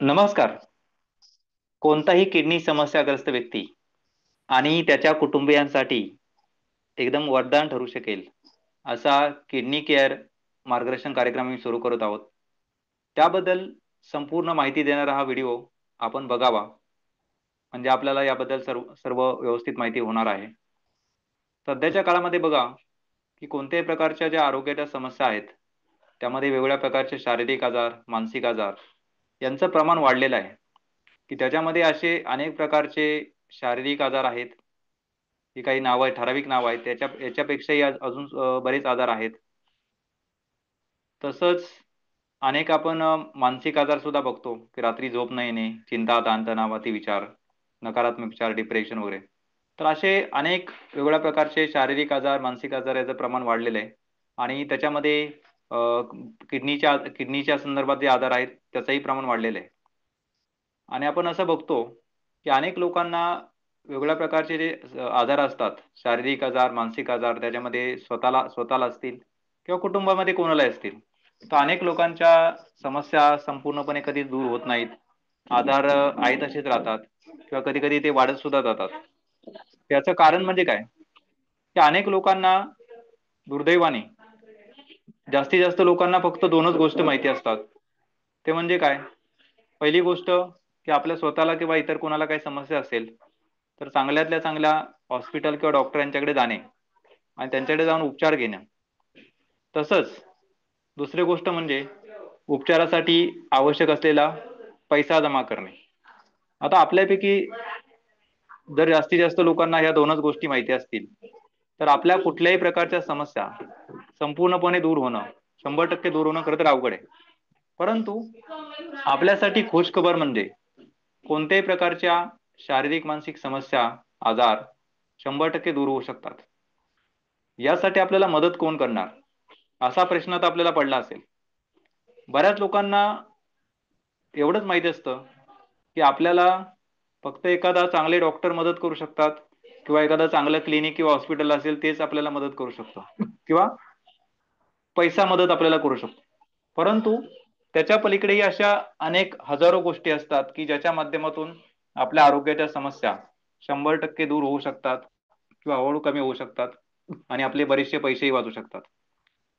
नमस्कार. कोणताही किडनी समस्याग्रस्त व्यक्ती आणि त्याच्या कुटुंबियांसाठी एकदम वरदान ठरू शकेल, असा किडनी केअर मार्गदर्शन कार्यक्रम आम्ही सुरू करत आहोत. त्याबद्दल संपूर्ण माहिती देणारा हा व्हिडिओ आपण बघावा, म्हणजे आपल्याला याबद्दल सर्व सर्व व्यवस्थित माहिती होणार आहे. सध्याच्या काळामध्ये बघा, की कोणत्याही प्रकारच्या ज्या आरोग्याच्या समस्या आहेत, त्यामध्ये वेगवेगळ्या प्रकारचे शारीरिक आजार, मानसिक आजार यांचं प्रमाण वाढलेलं आहे, की त्याच्यामध्ये असे अनेक प्रकारचे शारीरिक आजार आहेत, ही काही नावं आहेत, ठराविक नावं आहेत. याच्यापेक्षाही अजून बरेच आजार आहेत. तसंच अनेक आपण मानसिक आजार सुद्धा बघतो, की रात्री झोप न येणे, चिंता, ताणतणाव, अतिविचार, नकारात्मक विचार, डिप्रेशन वगैरे. तर असे अनेक वेगवेगळ्या प्रकारचे शारीरिक आजार, मानसिक आजार याचं प्रमाण वाढलेलं आहे आणि त्याच्यामध्ये अ, किडनीच्या संदर्भात जे आजार आहेत, त्याचंही प्रमाण वाढलेलं आहे. आणि आपण असं बघतो, की अनेक लोकांना वेगवेगळ्या प्रकारचे जे आजार असतात, शारीरिक आजार, मानसिक आजार त्याच्यामध्ये स्वतःला स्वतःला असतील किंवा कुटुंबामध्ये कोणालाही असतील. तर अनेक लोकांच्या समस्या संपूर्णपणे कधी दूर होत नाहीत. आजार आहे तसेच राहतात किंवा कधी-कधी ते वाढत सुद्धा जातात. त्याचं कारण म्हणजे काय? की अनेक लोकांना दुर्दैवाने जास्तीत जास्त लोकांना फक्त 2च गोष्टी माहिती असतात. ते म्हणजे काय? पहिली गोष्ट, की आपल्या स्वतःला किंवा इतर कोणाला काही समस्या असेल, तर चांगल्यातल्या चांगल्या हॉस्पिटल किंवा डॉक्टरांच्याकडे जाणे आणि त्यांच्याकडे जाऊन उपचार घेणं. तसंच दुसरी गोष्ट म्हणजे उपचारासाठी आवश्यक असलेला पैसा जमा करणे. आता आपल्यापैकी जर जास्तीत जास्त लोकांना ह्या 2च गोष्टी माहिती असतील, तर आपल्या कुठल्याही प्रकारच्या समस्या संपूर्णपणे दूर होणं, 100% दूर होणं खरं तर अवघड आहे. परंतु आपल्यासाठी खुश खबर म्हणजे कोणत्याही प्रकारच्या शारीरिक, मानसिक समस्या, आजार 100% दूर होऊ शकतात. यासाठी आपल्याला मदत कोण करणार? असा प्रश्न तर आपल्याला पडला असेल. बऱ्याच लोकांना एवढंच माहीत असतं, की आपल्याला फक्त एखादा चांगले डॉक्टर मदत करू शकतात किंवा एखादं चांगलं क्लिनिक किंवा हॉस्पिटल असेल तेच आपल्याला मदत करू शकतं किंवा पैसा मदत आपल्याला करू शकतो. परंतु त्याच्या पलीकडेही अशा अनेक हजारो गोष्टी असतात, की ज्याच्या माध्यमातून आपल्या आरोग्याच्या समस्या 100% दूर होऊ शकतात किंवा हळू कमी होऊ शकतात आणि आपले बरेचसे पैसेही वाचू शकतात.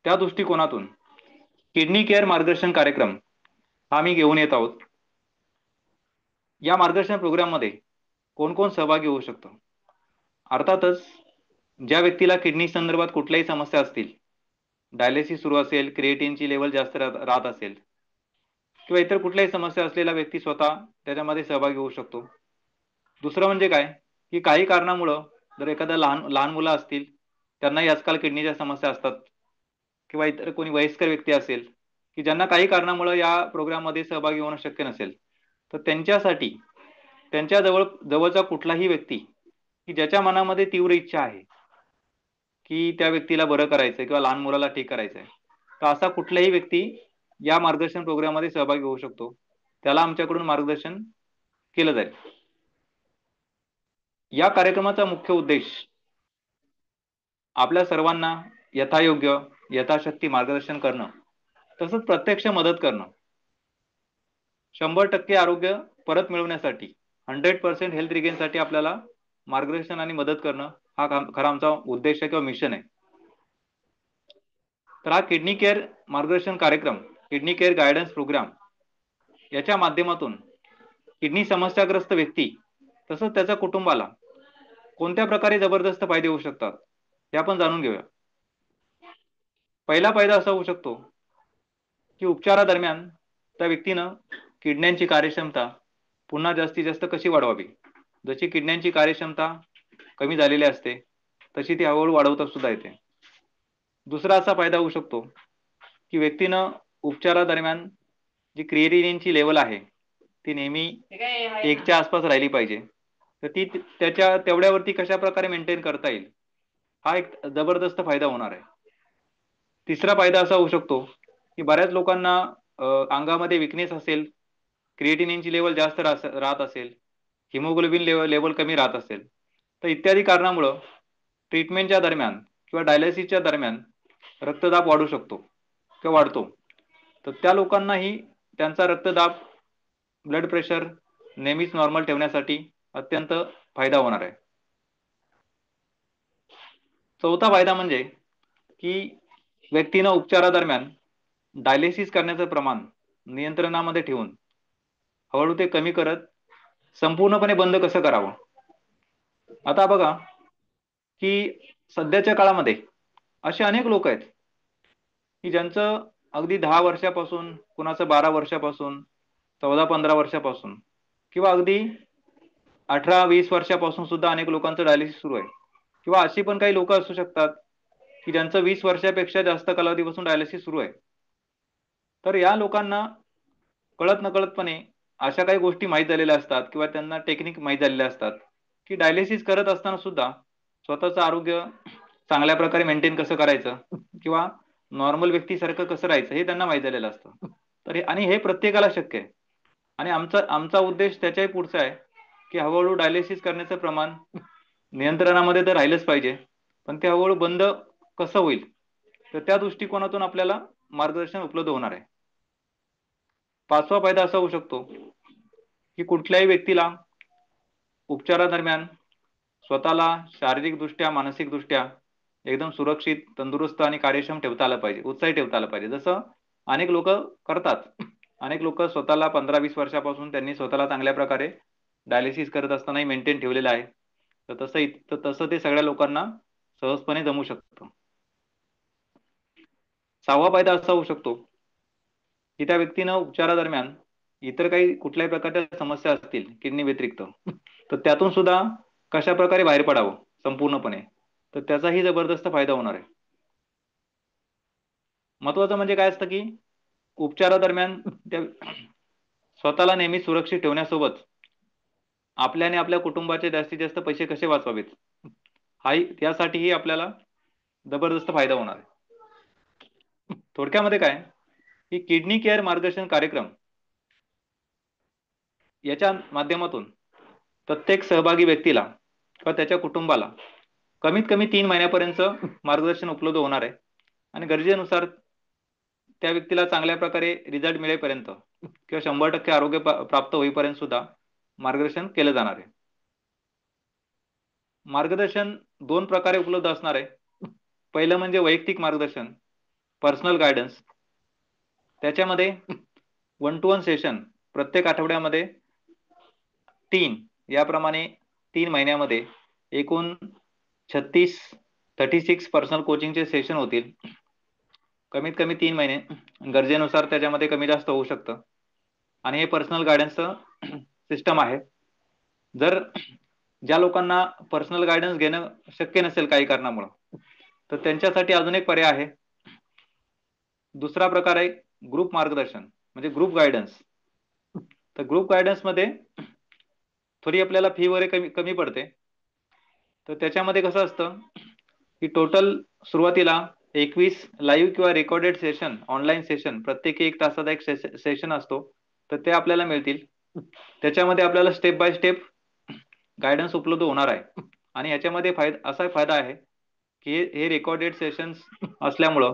त्या दृष्टिकोनातून किडनी केअर मार्गदर्शन कार्यक्रम हा आम्ही घेऊन येत आहोत. या मार्गदर्शन प्रोग्राममध्ये कोण-कोण सहभागी होऊ शकतं? अर्थातच ज्या व्यक्तीला किडनी संदर्भात कुठल्याही समस्या असतील, डायलिसिस सुरू असेल, क्रिएटिनची लेव्हल जास्त राहत असेल किंवा इतर कुठल्याही समस्या असलेला व्यक्ती स्वतः त्याच्यामध्ये सहभागी होऊ शकतो. दुसरं म्हणजे काय, की काही कारणामुळं जर एखादा लहान लहान मुलं असतील, त्यांनाही आजकाल किडनीच्या समस्या असतात किंवा इतर कोणी वयस्कर व्यक्ती असेल, की ज्यांना काही कारणामुळं या प्रोग्राममध्ये सहभागी होणं शक्य नसेल, तर त्यांच्यासाठी त्यांच्या जवळचा कुठलाही व्यक्ती, की ज्याच्या मनामध्ये तीव्र इच्छा आहे, की त्या व्यक्तीला बरं करायचंय किंवा लहान मुलाला ठीक करायचंय. तर असा कुठलाही व्यक्ती या मार्गदर्शन प्रोग्राममध्ये सहभागी होऊ शकतो. त्याला आमच्याकडून मार्गदर्शन केलं जाईल. या कार्यक्रमाचा मुख्य उद्देश आपल्या सर्वांना यथायोग्य, यथाशक्ती मार्गदर्शन करणं, तसंच प्रत्यक्ष मदत करणं. 100% आरोग्य परत मिळवण्यासाठी, 100% हेल्थ रिगेनसाठी आपल्याला मार्गदर्शन आणि मदत करणं हा खरा आमचा उद्देश आहे किंवा मिशन आहे. तर हा किडनी केअर मार्गदर्शन कार्यक्रम, किडनी केअर गाईडन्स प्रोग्राम याच्या माध्यमातून किडनी समस्याग्रस्त व्यक्ती तसंच त्याच्या कुटुंबाला कोणत्या प्रकारे जबरदस्त फायदे होऊ शकतात, हे आपण जाणून घेऊया. पहिला फायदा असा होऊ शकतो, की उपचारादरम्यान त्या व्यक्तीनं किडन्यांची कार्यक्षमता पुन्हा जास्तीत जास्त कशी वाढवावी. जशी किडन्यांची कार्यक्षमता कमी झालेली असते, तशी ती हळू वाढवता सुद्धा येते. दुसरा असा फायदा होऊ शकतो, की व्यक्तीनं उपचारादरम्यान जी क्रिएटिनिनची लेव्हल आहे, ती नेहमी 1च्या आसपास राहिली पाहिजे. तर ती त्याच्या तेवढ्यावरती कशाप्रकारे मेंटेन करता येईल, हा एक जबरदस्त फायदा होणार आहे. तिसरा फायदा असा होऊ शकतो, की बऱ्याच लोकांना अंगामध्ये वीकनेस असेल, क्रिएटिनिनची लेव्हल जास्त राहत असेल, हिमोग्लोबिन लेव्हल कमी राहत असेल, तर इत्यादी कारणामुळं ट्रीटमेंटच्या दरम्यान किंवा डायलिसिसच्या दरम्यान रक्तदाब वाढू शकतो किंवा वाढतो. तर त्या लोकांनाही त्यांचा रक्तदाब ब्लड प्रेशर नेहमीच नॉर्मल ठेवण्यासाठी अत्यंत फायदा होणार आहे. चौथा फायदा म्हणजे की व्यक्तीनं उपचारादरम्यान डायलिसिस करण्याचं प्रमाण नियंत्रणामध्ये ठेवून हळूहळू ते कमी करत संपूर्णपणे बंद कसं करावं. आता बघा की सध्याच्या काळामध्ये असे अनेक लोक आहेत की ज्यांचं अगदी 10 वर्षापासून, कुणाचं 12 वर्षापासून, 14-15 वर्षापासून किंवा अगदी 18-20 वर्षापासून सुद्धा अनेक लोकांचं डायलिसिस सुरू आहे. किंवा अशी पण काही लोक असू शकतात की ज्यांचं 20 वर्षापेक्षा जास्त कालावधीपासून डायलिसिस सुरू आहे. तर या लोकांना कळत नकळतपणे अशा काही गोष्टी माहीत झालेल्या असतात किंवा त्यांना टेक्निक माहीत झालेल्या असतात की डायलिसिस करत असताना सुद्धा स्वतःचं आरोग्य चांगल्या प्रकारे मेंटेन कसं करायचं किंवा नॉर्मल व्यक्तीसारखं कसं राहायचं हे त्यांना माहीत झालेलं असतं. तर आणि हे प्रत्येकाला शक्य आहे. आणि आमचा आमचा उद्देश त्याच्याही पुढचा आहे की हळूहळू डायलिसिस करण्याचं प्रमाण नियंत्रणामध्ये तर राहिलंच पाहिजे, पण ते हळूहळू बंद कसं होईल, तर त्या दृष्टिकोनातून आपल्याला मार्गदर्शन उपलब्ध होणार आहे. पाचवा फायदा असा होऊ शकतो की कुठल्याही व्यक्तीला उपचारादरम्यान स्वतःला शारीरिकदृष्ट्या, मानसिकदृष्ट्या एकदम सुरक्षित, तंदुरुस्त आणि कार्यक्षम ठेवता आलं पाहिजे, उत्साही ठेवता आलं पाहिजे. जसं अनेक लोक करतात. अनेक लोक स्वतःला 15-20 वर्षापासून त्यांनी स्वतःला चांगल्या प्रकारे डायलिसिस करत असतानाही मेंटेन ठेवलेलं आहे. तसं ते सगळ्या लोकांना सहजपणे जमू शकतं. सहावा फायदा असा होऊ शकतो की त्या व्यक्तीनं उपचारादरम्यान इतर काही कुठल्याही प्रकारच्या समस्या असतील किडनी व्यतिरिक्त, तर त्यातून सुद्धा कशा प्रकारे बाहेर पडावं संपूर्णपणे, तर त्याचाही जबरदस्त फायदा होणार आहे. महत्वाचं म्हणजे काय असतं की उपचारादरम्यान त्या स्वतःला नेहमी सुरक्षित ठेवण्यासोबत आपल्या आणि आपल्या कुटुंबाचे जास्तीत जास्त पैसे कसे वाचवावेत, हाही त्यासाठीही आपल्याला जबरदस्त फायदा होणार आहे. थोडक्यामध्ये काय की किडनी केअर मार्गदर्शन कार्यक्रम याच्या माध्यमातून प्रत्येक सहभागी व्यक्तीला किंवा त्याच्या कुटुंबाला कमीत कमी 3 महिन्यापर्यंत मार्गदर्शन उपलब्ध होणार आहे. आणि गरजेनुसार त्या व्यक्तीला चांगल्या प्रकारे रिझल्ट मिळेपर्यंत किंवा 100% आरोग्य प्राप्त होईपर्यंत सुद्धा मार्गदर्शन केलं जाणार आहे. मार्गदर्शन 2 प्रकारे उपलब्ध असणार आहे. पहिलं म्हणजे वैयक्तिक मार्गदर्शन, पर्सनल गायडन्स. त्याच्यामध्ये 1-to-1 सेशन प्रत्येक आठवड्यामध्ये 3 याप्रमाणे 3 महिन्यामध्ये एकूण 36 पर्सनल कोचिंगचे सेशन होतील. कमीत कमी 3 महिने, गरजेनुसार त्याच्यामध्ये कमी जास्त होऊ शकतं. आणि हे पर्सनल गायडन्सचं सिस्टम आहे. जर ज्या लोकांना पर्सनल गायडन्स घेणं शक्य नसेल काही कारणामुळं, तर त्यांच्यासाठी अजून एक पर्याय आहे. दुसरा प्रकार आहे ग्रुप मार्गदर्शन म्हणजे ग्रुप गायडन्स. तर ग्रुप गायडन्समध्ये थोडी आपल्याला फी वगैरे कमी कमी पडते. तर त्याच्यामध्ये कसं असतं की टोटल सुरुवातीला 21 लाईव्ह किंवा रेकॉर्डेड सेशन, ऑनलाईन सेशन, प्रत्येकी 1 तासाचा एक सेशन असतो. तर ते आपल्याला मिळतील. त्याच्यामध्ये आपल्याला स्टेप बाय स्टेप गायडन्स उपलब्ध होणार आहे. आणि याच्यामध्ये असा फायदा आहे की हे रेकॉर्डेड सेशन्स असल्यामुळं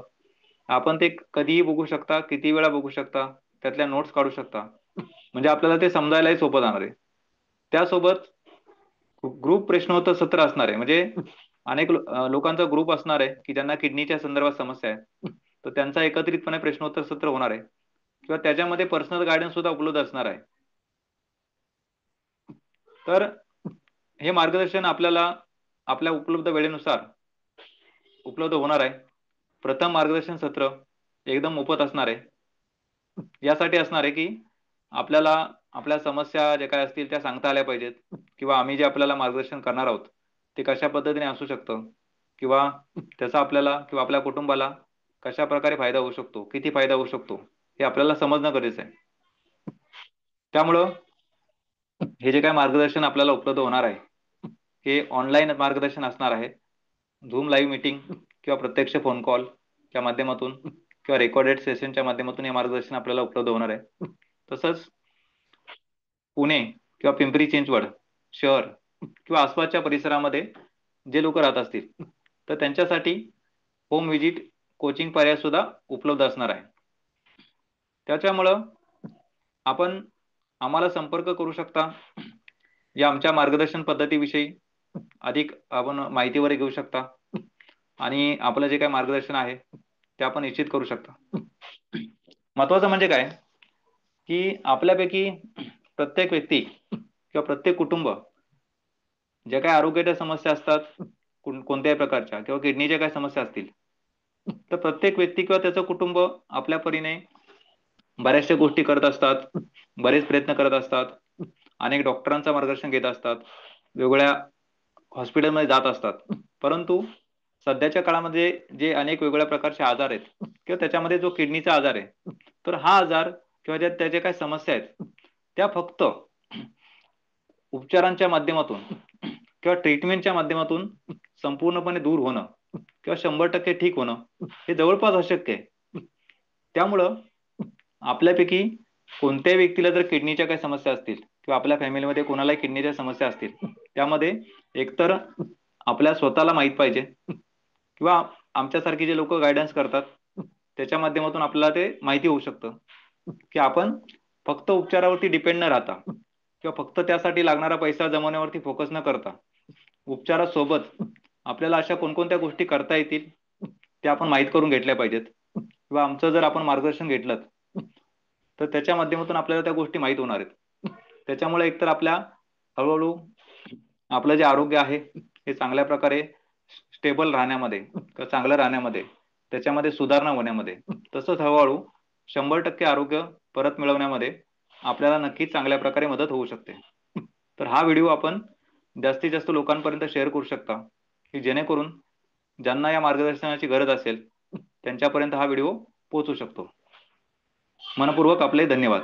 आपण ते कधीही बघू शकता, किती वेळा बघू शकता, त्यातल्या नोट्स काढू शकता. म्हणजे आपल्याला ते समजायलाही सोपं जाणार आहे. त्यासोबत ग्रुप प्रश्नोत्तर सत्र असणार आहे. म्हणजे अनेक लोकांचा ग्रुप असणार आहे की ज्यांना किडनीच्या संदर्भात समस्या आहे, तर त्यांचा एकत्रितपणे प्रश्नोत्तर सत्र होणार आहे किंवा त्याच्यामध्ये पर्सनल गायडन्स सुद्धा उपलब्ध असणार आहे. तर हे मार्गदर्शन आपल्याला आपल्या उपलब्ध वेळेनुसार उपलब्ध होणार आहे. प्रथम मार्गदर्शन सत्र एकदम मोफत असणार आहे. यासाठी असणार आहे की आपल्याला आपल्या समस्या ज्या काय असतील त्या सांगता आल्या पाहिजेत किंवा आम्ही जे आपल्याला मार्गदर्शन करणार आहोत ते कशा पद्धतीने असू शकतं किंवा त्याचा आपल्याला किंवा आपल्या कुटुंबाला कशा प्रकारे फायदा होऊ शकतो, किती फायदा होऊ शकतो, हे आपल्याला समजणं गरजेचं आहे. त्यामुळं हे जे काय मार्गदर्शन आपल्याला उपलब्ध होणार आहे हे ऑनलाईन मार्गदर्शन असणार आहे. झूम लाईव्ह मीटिंग किंवा प्रत्यक्ष फोन कॉलच्या माध्यमातून किंवा रेकॉर्डेड सेशनच्या माध्यमातून हे मार्गदर्शन आपल्याला उपलब्ध होणार आहे. तसंच पुणे किंवा पिंपरी चिंचवड शहर किंवा आसपासच्या परिसरामध्ये जे लोक राहत असतील तर त्यांच्यासाठी होम विजिट कोचिंग पर्याय सुद्धा उपलब्ध असणार आहे. त्याच्यामुळं आपण आम्हाला संपर्क करू शकता. या आमच्या मार्गदर्शन पद्धतीविषयी अधिक आपण माहिती वगैरे घेऊ शकता आणि आपलं जे काही मार्गदर्शन आहे ते आपण निश्चित करू शकता. महत्वाचं म्हणजे काय की आपल्यापैकी प्रत्येक व्यक्ती किंवा प्रत्येक कुटुंब ज्या काही आरोग्याच्या समस्या असतात कोणत्याही प्रकारच्या किंवा किडनीच्या काही समस्या असतील तर प्रत्येक व्यक्ती किंवा त्याचं कुटुंब आपल्या परीने बऱ्याचशा गोष्टी करत असतात, बरेच प्रयत्न करत असतात, अनेक डॉक्टरांचं मार्गदर्शन घेत असतात, वेगवेगळ्या हॉस्पिटलमध्ये जात असतात. परंतु सध्याच्या काळामध्ये जे अनेक वेगवेगळ्या प्रकारचे आजार आहेत किंवा त्याच्यामध्ये जो किडनीचा आजार आहे तर हा आजार किंवा त्या ज्या काही समस्या आहेत त्या फक्त उपचारांच्या माध्यमातून किंवा ट्रीटमेंटच्या माध्यमातून संपूर्णपणे दूर होणं किंवा 100% ठीक होणं हे जवळपास अशक्य आहे. त्यामुळं आपल्यापैकी कोणत्याही व्यक्तीला जर किडनीच्या काही समस्या असतील किंवा आपल्या फॅमिलीमध्ये कोणालाही किडनीच्या समस्या असतील त्यामध्ये एकतर आपल्या स्वतःला माहित पाहिजे किंवा आमच्यासारखे जे लोक गायडन्स करतात त्याच्या माध्यमातून आपल्याला ते माहिती होऊ शकतं की आपण फक्त उपचारावरती डिपेंड न राहता किंवा फक्त त्यासाठी लागणारा पैसा जमवण्यावरती फोकस न करता उपचारासोबत आपल्याला अशा कोणकोणत्या गोष्टी करता येतील त्या आपण माहीत करून घेतल्या पाहिजेत किंवा आमचं जर आपण मार्गदर्शन घेतलं तर त्याच्या माध्यमातून आपल्याला त्या गोष्टी माहीत होणार आहेत. त्याच्यामुळे एकतर आपल्या हळूहळू आपलं जे आरोग्य आहे हे चांगल्या प्रकारे स्टेबल राहण्यामध्ये किंवा चांगलं राहण्यामध्ये त्याच्यामध्ये सुधारणा होण्यामध्ये तसंच हळूहळू 100% आरोग्य परत मिळवण्यामध्ये आपल्याला नक्कीच चांगल्या प्रकारे मदत होऊ शकते. तर हा व्हिडिओ आपण जास्तीत जास्त लोकांपर्यंत शेअर करू शकता की जेणेकरून ज्यांना या मार्गदर्शनाची गरज असेल त्यांच्यापर्यंत हा व्हिडिओ पोहोचू शकतो. मनपूर्वक आपले धन्यवाद.